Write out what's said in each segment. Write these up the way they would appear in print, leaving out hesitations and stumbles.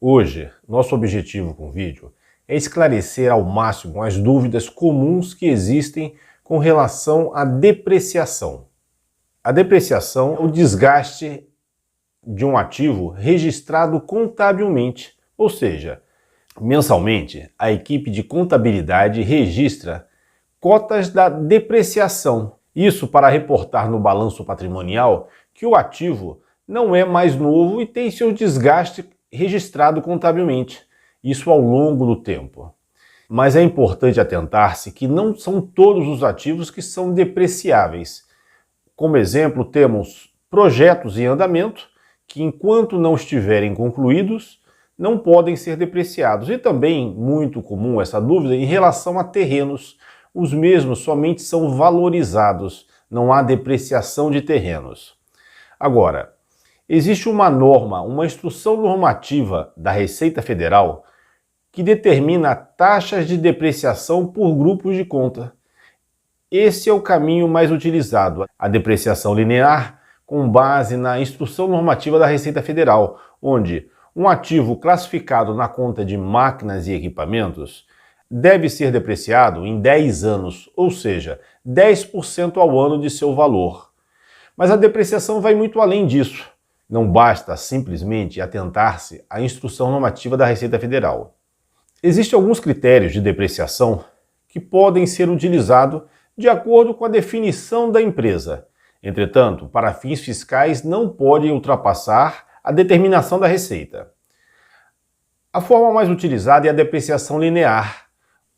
Hoje, nosso objetivo com o vídeo é esclarecer ao máximo as dúvidas comuns que existem com relação à depreciação. A depreciação é o desgaste de um ativo registrado contabilmente, ou seja, mensalmente a equipe de contabilidade registra cotas da depreciação. Isso para reportar no balanço patrimonial que o ativo não é mais novo e tem seu desgaste registrado contabilmente, isso ao longo do tempo. Mas é importante atentar-se que não são todos os ativos que são depreciáveis. Como exemplo, temos projetos em andamento que, enquanto não estiverem concluídos, não podem ser depreciados. E também, muito comum essa dúvida, em relação a terrenos. Os mesmos somente são valorizados, não há depreciação de terrenos. Agora, existe uma norma, uma instrução normativa da Receita Federal que determina taxas de depreciação por grupos de conta. Esse é o caminho mais utilizado, a depreciação linear, com base na instrução normativa da Receita Federal, onde um ativo classificado na conta de máquinas e equipamentos deve ser depreciado em 10 anos, ou seja, 10% ao ano de seu valor. Mas a depreciação vai muito além disso. Não basta simplesmente atentar-se à instrução normativa da Receita Federal. Existem alguns critérios de depreciação que podem ser utilizados de acordo com a definição da empresa. Entretanto, para fins fiscais não podem ultrapassar a determinação da Receita. A forma mais utilizada é a depreciação linear,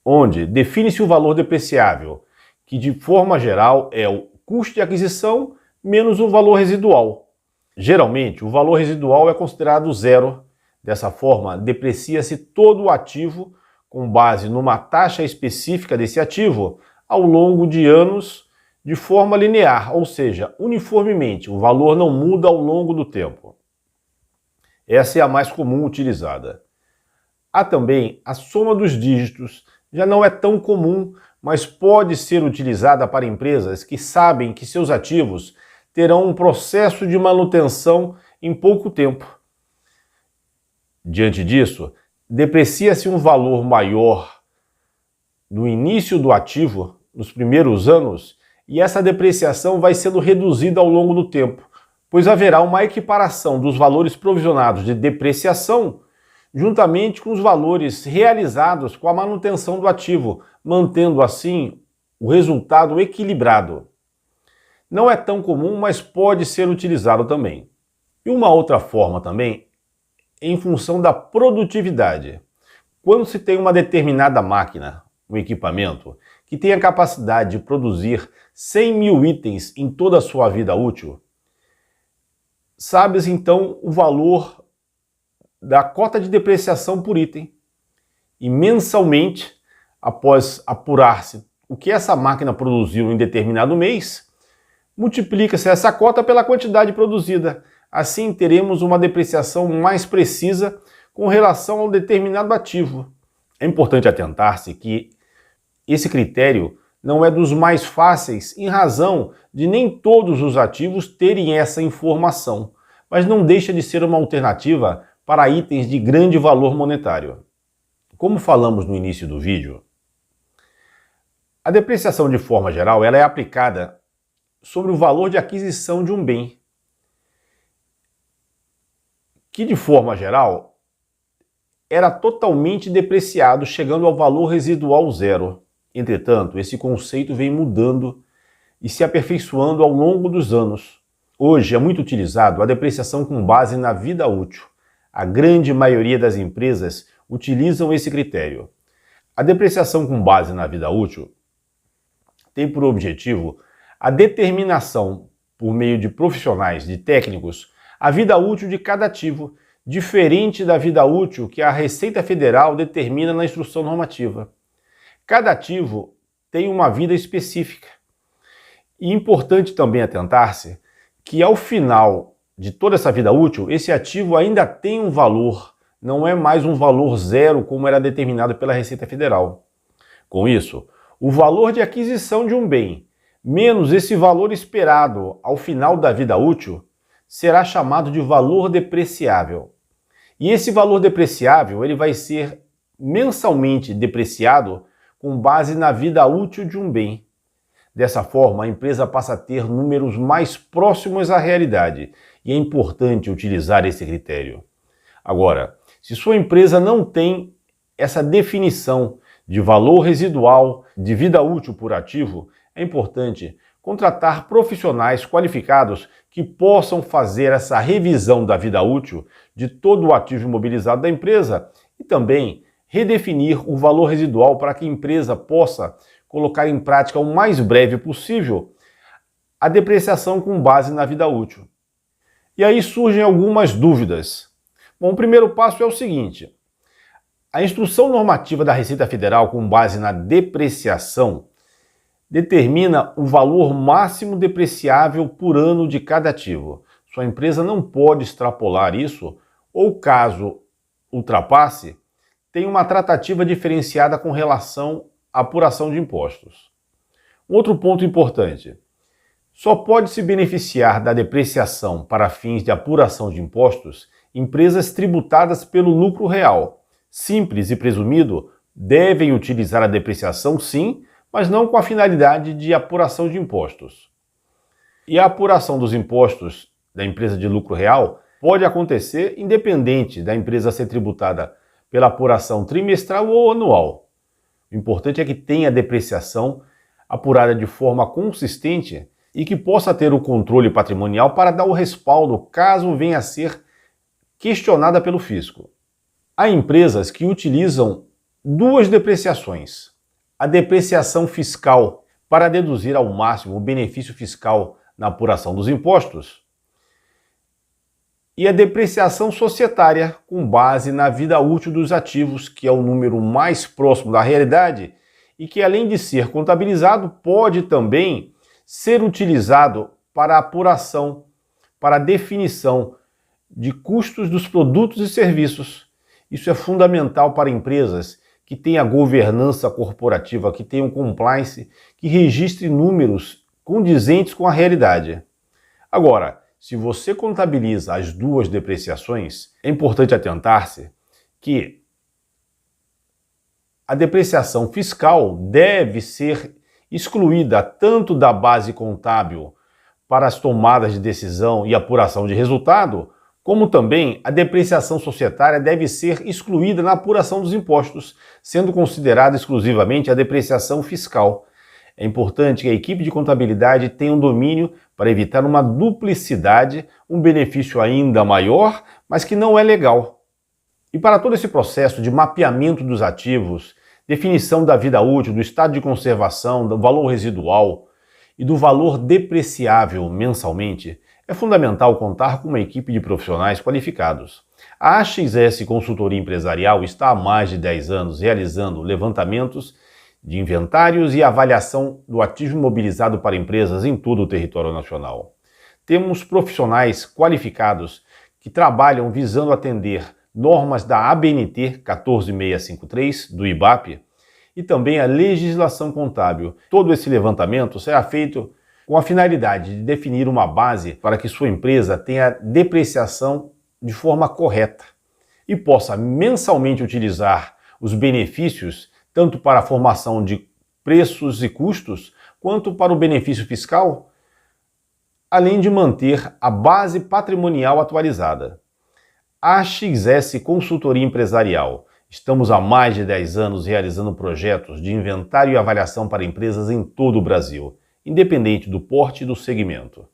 onde define-se o valor depreciável, que de forma geral é o custo de aquisição menos o valor residual. Geralmente, o valor residual é considerado zero. Dessa forma, deprecia-se todo o ativo com base numa taxa específica desse ativo ao longo de anos de forma linear, ou seja, uniformemente, o valor não muda ao longo do tempo. Essa é a mais comum utilizada. Há também a soma dos dígitos, já não é tão comum, mas pode ser utilizada para empresas que sabem que seus ativos terão um processo de manutenção em pouco tempo. Diante disso, deprecia-se um valor maior no início do ativo, nos primeiros anos, e essa depreciação vai sendo reduzida ao longo do tempo, pois haverá uma equiparação dos valores provisionados de depreciação juntamente com os valores realizados com a manutenção do ativo, mantendo assim o resultado equilibrado. Não é tão comum, mas pode ser utilizado também. E uma outra forma também, em função da produtividade. Quando se tem uma determinada máquina, um equipamento, que tem a capacidade de produzir 100 mil itens em toda a sua vida útil, sabe-se então o valor da cota de depreciação por item. E mensalmente, após apurar-se o que essa máquina produziu em determinado mês, multiplica-se essa cota pela quantidade produzida. Assim teremos uma depreciação mais precisa com relação a um determinado ativo. É importante atentar-se que esse critério não é dos mais fáceis em razão de nem todos os ativos terem essa informação, mas não deixa de ser uma alternativa para itens de grande valor monetário. Como falamos no início do vídeo, a depreciação de forma geral ela é aplicada sobre o valor de aquisição de um bem, que de forma geral era totalmente depreciado, chegando ao valor residual zero. Entretanto, esse conceito vem mudando e se aperfeiçoando ao longo dos anos. Hoje é muito utilizado a depreciação com base na vida útil. A grande maioria das empresas utilizam esse critério. A depreciação com base na vida útil tem por objetivo a determinação, por meio de profissionais, de técnicos, a vida útil de cada ativo, diferente da vida útil que a Receita Federal determina na instrução normativa. Cada ativo tem uma vida específica. E é importante também atentar-se que ao final de toda essa vida útil, esse ativo ainda tem um valor, não é mais um valor zero como era determinado pela Receita Federal. Com isso, o valor de aquisição de um bem, menos esse valor esperado ao final da vida útil, será chamado de valor depreciável. E esse valor depreciável ele vai ser mensalmente depreciado com base na vida útil de um bem. Dessa forma, a empresa passa a ter números mais próximos à realidade e é importante utilizar esse critério. Agora, se sua empresa não tem essa definição de valor residual de vida útil por ativo, é importante contratar profissionais qualificados que possam fazer essa revisão da vida útil de todo o ativo imobilizado da empresa e também redefinir o valor residual para que a empresa possa colocar em prática o mais breve possível a depreciação com base na vida útil. E aí surgem algumas dúvidas. Bom, o primeiro passo é o seguinte: a instrução normativa da Receita Federal com base na depreciação determina o valor máximo depreciável por ano de cada ativo. Sua empresa não pode extrapolar isso ou, caso ultrapasse, tem uma tratativa diferenciada com relação à apuração de impostos. Um outro ponto importante: só pode se beneficiar da depreciação para fins de apuração de impostos empresas tributadas pelo lucro real. Simples e presumido devem utilizar a depreciação sim, mas não com a finalidade de apuração de impostos. E a apuração dos impostos da empresa de lucro real pode acontecer independente da empresa ser tributada pela apuração trimestral ou anual. O importante é que tenha depreciação apurada de forma consistente e que possa ter o controle patrimonial para dar o respaldo caso venha a ser questionada pelo fisco. Há empresas que utilizam duas depreciações: a depreciação fiscal para deduzir ao máximo o benefício fiscal na apuração dos impostos e a depreciação societária com base na vida útil dos ativos, que é o número mais próximo da realidade e que, além de ser contabilizado, pode também ser utilizado para apuração, para definição de custos dos produtos e serviços. Isso é fundamental para empresas que tenham a governança corporativa, que tenham compliance, que registre números condizentes com a realidade. Agora, se você contabiliza as duas depreciações, é importante atentar-se que a depreciação fiscal deve ser excluída tanto da base contábil para as tomadas de decisão e apuração de resultado, como também a depreciação societária deve ser excluída na apuração dos impostos, sendo considerada exclusivamente a depreciação fiscal. É importante que a equipe de contabilidade tenha um domínio para evitar uma duplicidade, um benefício ainda maior, mas que não é legal. E para todo esse processo de mapeamento dos ativos, definição da vida útil, do estado de conservação, do valor residual e do valor depreciável mensalmente, é fundamental contar com uma equipe de profissionais qualificados. A AXS Consultoria Empresarial está há mais de 10 anos realizando levantamentos de inventários e avaliação do ativo imobilizado para empresas em todo o território nacional. Temos profissionais qualificados que trabalham visando atender normas da ABNT 14653, do IBAP, e também a legislação contábil. Todo esse levantamento será feito com a finalidade de definir uma base para que sua empresa tenha depreciação de forma correta e possa mensalmente utilizar os benefícios tanto para a formação de preços e custos, quanto para o benefício fiscal, além de manter a base patrimonial atualizada. A AXS Consultoria Empresarial. Estamos há mais de 10 anos realizando projetos de inventário e avaliação para empresas em todo o Brasil, independente do porte e do segmento.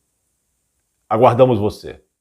Aguardamos você!